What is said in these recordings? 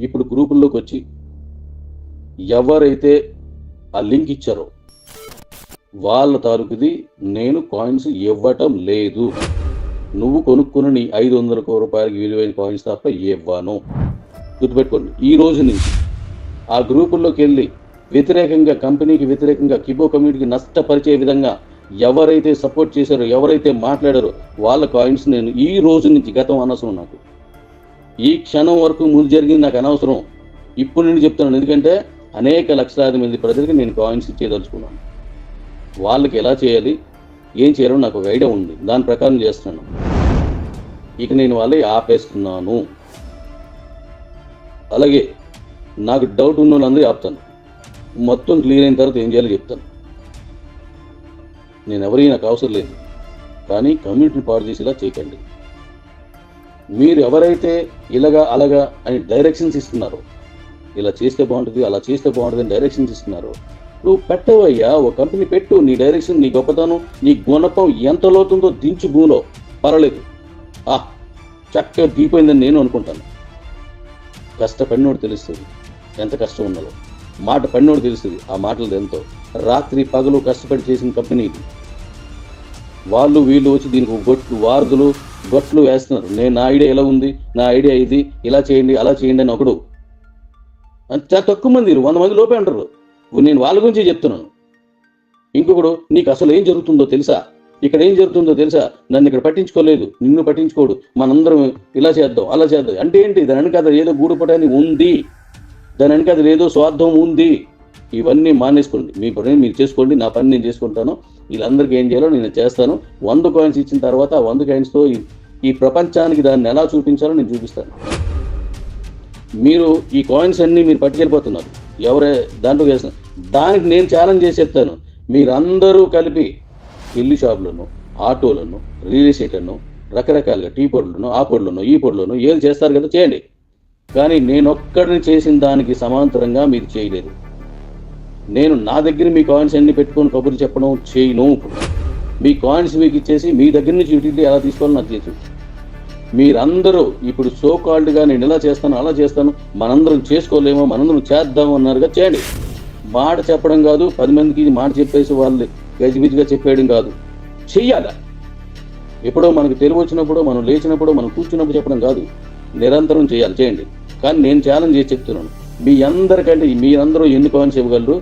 ఇప్పుడు గ్రూపుల్లోకి వచ్చి ఎవరైతే ఆ లింక్ ఇచ్చారో వాళ్ళ తాలూకుది నేను కాయిన్స్ ఇవ్వటం లేదు. నువ్వు కొనుక్కున్న నీ 500 రూపాయలకి విలువైన కాయిన్స్ తప్ప ఇవ్వను. గుర్తుపెట్టుకోండి. ఈ రోజు నుంచి ఆ గ్రూపుల్లోకి వెళ్ళి వ్యతిరేకంగా, కంపెనీకి వ్యతిరేకంగా, కిబో కమ్యూనిటీకి నష్టపరిచే విధంగా ఎవరైతే సపోర్ట్ చేశారో, ఎవరైతే మాట్లాడారో వాళ్ళ కాయిన్స్ నేను ఈ రోజు నుంచి, గతం అనవసరం నాకు, ఈ క్షణం వరకు ముందు జరిగింది నాకు అనవసరం, ఇప్పుడు నేను చెప్తున్నాను. ఎందుకంటే అనేక లక్షలాది మంది ప్రజలకి నేను కాయిన్స్ ఇచ్చేదలుచుకున్నాను. వాళ్ళకి ఎలా చేయాలి, ఏం చేయాలో నాకు ఒక ఐడియా ఉంది. దాని ప్రకారం చేస్తున్నాను. ఇక నేను వాళ్ళే ఆపేస్తున్నాను. అలాగే నాకు డౌట్ ఉన్న వాళ్ళందరూ ఆపుతాను. మొత్తం క్లియర్ అయిన తర్వాత ఏం చేయాలో చెప్తాను. నేను ఎవరైనా నాకు అవసరం లేదు, కానీ కమ్యూనిటీని పాడు చేసేలా చేయకండి. మీరు ఎవరైతే ఇలాగా అలాగా అని డైరెక్షన్స్ ఇస్తున్నారో, ఇలా చేస్తే బాగుంటుంది, అలా చేస్తే బాగుంటుంది అని డైరెక్షన్స్ ఇస్తున్నారో, నువ్వు పెట్టవయ్యా. ఒక కంపెనీ పెట్టు. నీ డైరెక్షన్, నీ గొప్పతనం, నీ గుణపం ఎంత లోతుందో దించు భూమిలో, పర్వాలేదు. చక్కగా దిగిపోయిందని నేను అనుకుంటాను. కష్టపడినోడు తెలుస్తుంది ఎంత కష్టం ఉన్నదో. మాట పడినోడు తెలుస్తుంది ఆ మాటలు ఎంతో. రాత్రి పగలు కష్టపడి చేసిన కంపెనీ ఇది. వాళ్ళు వీళ్ళు వచ్చి దీనికి వారధులు గొట్లు వేస్తున్నారు. నా ఐడియా ఎలా ఉంది, నా ఐడియా ఇది, ఇలా చేయండి, అలా చేయండి అని ఒకడు. చాలా తక్కువ మంది, 100 మంది లోపే అంటారు. నేను వాళ్ళ గురించి చెప్తున్నాను. ఇంకొకడు, నీకు అసలు ఏం జరుగుతుందో తెలుసా, ఇక్కడ ఏం జరుగుతుందో తెలుసా, నన్ను ఇక్కడ పట్టించుకోలేదు, నిన్ను పట్టించుకోడు, మనందరం ఇలా చేద్దాం, అలా చేద్దాం అంటే ఏంటి? దాని వెనక ఏదో గూడుపటాన్ని ఉంది, దాని వెనక ఏదో స్వార్థం ఉంది. ఇవన్నీ మానేసుకోండి. మీ పని మీరు చేసుకోండి, నా పని నేను చేసుకుంటాను. వీళ్ళందరికీ ఏం చేయాలో నేను చేస్తాను. 100 కాయిన్స్ ఇచ్చిన తర్వాత 100 కాయిన్స్తో ఈ ప్రపంచానికి దాన్ని ఎలా చూపించాలో నేను చూపిస్తాను. మీరు ఈ కాయిన్స్ అన్నీ మీరు పట్టుకెళ్ళిపోతున్నారు, ఎవరే దాంట్లో చేస్తున్నారు. దానికి నేను ఛాలెంజ్ చేసి చెప్తాను. మీరందరూ కలిపి ఇల్లు షాపులను, ఆటోలను, రియల్ ఎస్టేట్లను, రకరకాలుగా టీ పొడులను, ఆ పొడులను, ఈ పొడులను ఏది చేస్తారు కదా, చేయండి. కానీ నేను ఒక్కడిని చేసిన దానికి సమాంతరంగా మీరు చేయలేరు. నేను నా దగ్గర మీ కాయిన్స్ అన్ని పెట్టుకొని కబుర్లు చెప్పడం చేయను. మీ కాయిన్స్ మీకు ఇచ్చేసి మీ దగ్గర నుంచి యూటిలిటీ ఎలా తీసుకోవాలో నాకు చేసి, మీరందరూ ఇప్పుడు సో కాల్డ్గా నేను ఇలా చేస్తాను, అలా చేస్తాను, మనందరం చేసుకోలేమో, మనందరం చేద్దాం అన్నారుగా, చేయండి. మాట చెప్పడం కాదు, 10 మందికి మాట చెప్పేసి వాళ్ళు గజిబిజిగా చెప్పేయడం కాదు, చెయ్యాలి. ఎప్పుడో మనకు తెలివి వచ్చినప్పుడు, మనం లేచినప్పుడు, మనం కూర్చున్నప్పుడు చెప్పడం కాదు, నిరంతరం చేయాలి. చేయండి. కానీ నేను ఛాలెంజ్ చేసి చెప్తున్నాను, మీ అందరికంటే మీరందరూ ఎన్ని కాయిన్స్ ఇవ్వగలరు,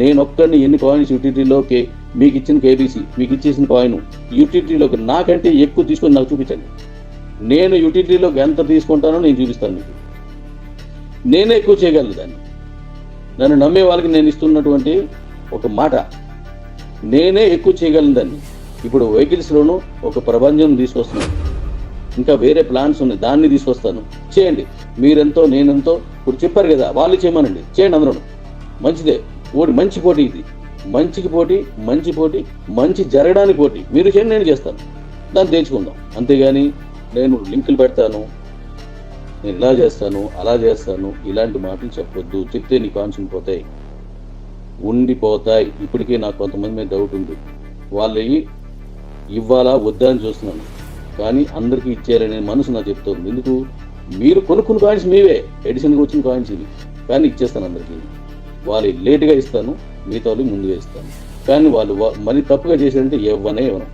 నేను ఒక్కరిని ఎన్ని కాయిన్స్ యూటిలిటీలోకి మీకు ఇచ్చిన కేబీసీ, మీకు ఇచ్చేసిన కాయిన్ యూటిలిటీలోకి నాకంటే ఎక్కువ తీసుకొని నాకు చూపించండి. నేను యూటిలిటీలోకి ఎంత తీసుకుంటానో నేను చూపిస్తాను మీకు. నేనే ఎక్కువ చేయగలను దాన్ని. నన్ను నమ్మే వాళ్ళకి నేను ఇస్తున్నటువంటి ఒక మాట, నేనే ఎక్కువ చేయగలను దాన్ని. ఇప్పుడు వెహికల్స్లోనూ ఒక ప్రపంచం తీసుకొస్తున్నాను, ఇంకా వేరే ప్లాన్స్ ఉన్నాయి, దాన్ని తీసుకొస్తాను. చేయండి. మీరెంతో నేనెంతో ఇప్పుడు చెప్పారు కదా, వాళ్ళు చేయమనండి, చేయండి. అందరూ మంచిదే. మంచి పోటీ ఇది, మంచికి పోటీ, మంచి పోటీ, మంచి జరగడానికి పోటీ. మీరు చేయండి, నేను చేస్తాను, దాన్ని తెచ్చుకుందాం. అంతేగాని నేను లింకులు పెడతాను, నేను ఇలా చేస్తాను, అలా చేస్తాను, ఇలాంటి మాటలు చెప్పొద్దు. చెప్తే నీ కాన్సన్ పోతాయి, ఉండిపోతాయి. ఇప్పటికే నాకు కొంతమంది మీద డౌట్ ఉంది. వాళ్ళు ఇవ్వాలా వద్దా అని చూస్తున్నాను, కానీ అందరికీ ఇచ్చారనే మనసు నాకు చెప్తుంది. ఎందుకు? మీరు కొనుక్కున్న కాయిన్స్ మీవే, ఎడిషన్గా వచ్చిన కాయిన్స్ ఇవి, కానీ ఇచ్చేస్తాను అందరికీ. వాళ్ళు లేటుగా ఇస్తాను, మిగతా వాళ్ళు ముందుగా ఇస్తాను. కానీ వాళ్ళు మరీ తప్పుగా చేశారంటే ఇవ్వనే ఇవ్వను.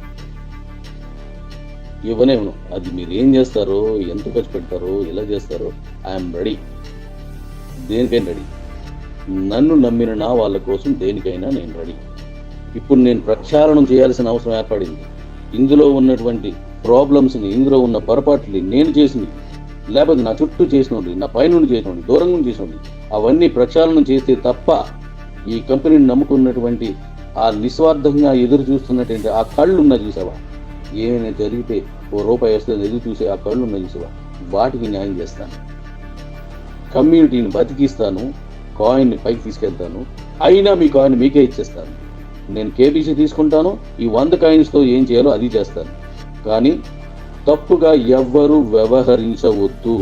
అది మీరు ఏం చేస్తారో, ఎంత ఖర్చు పెడతారో, ఎలా చేస్తారో, ఐఎమ్ రెడీ. దేనికైనా రెడీ. నన్ను నమ్మిన నా వాళ్ళ కోసం దేనికైనా నేను రెడీ. ఇప్పుడు నేను ప్రక్షాళనం చేయాల్సిన అవసరం ఏర్పడింది. ఇందులో ఉన్నటువంటి ప్రాబ్లమ్స్ని, ఇందులో ఉన్న పొరపాట్లని నేను చేసింది, లేకపోతే నా చుట్టూ చేసినోడి, నా పైనుండి చేసినోడి, దూరం నుండి చేసినోడి, అవన్నీ ప్రక్షాళనం చేస్తే తప్ప ఈ కంపెనీని నమ్ముకున్నటువంటి ఆ నిస్వార్థంగా ఎదురు చూస్తున్నటువంటి ఆ కళ్ళు ఉన్న చూసావా, ఏమైనా జరిగితే ₹1 వస్తుంది ఎదురు చూసే ఆ కళ్ళు ఉన్న చూసావా, వాటికి న్యాయం చేస్తాను. కమ్యూనిటీని బతికిస్తాను, కాయిన్ని పైకి తీసుకెళ్తాను. అయినా మీ కాయిన్ మీకే ఇచ్చేస్తాను. నేను కేబీసీ తీసుకుంటాను, ఈ 100 కాయిన్స్తో ఏం చేయాలో అది చేస్తాను. కానీ తప్పుగా ఎవ్వరూ వ్యవహరించవద్దు.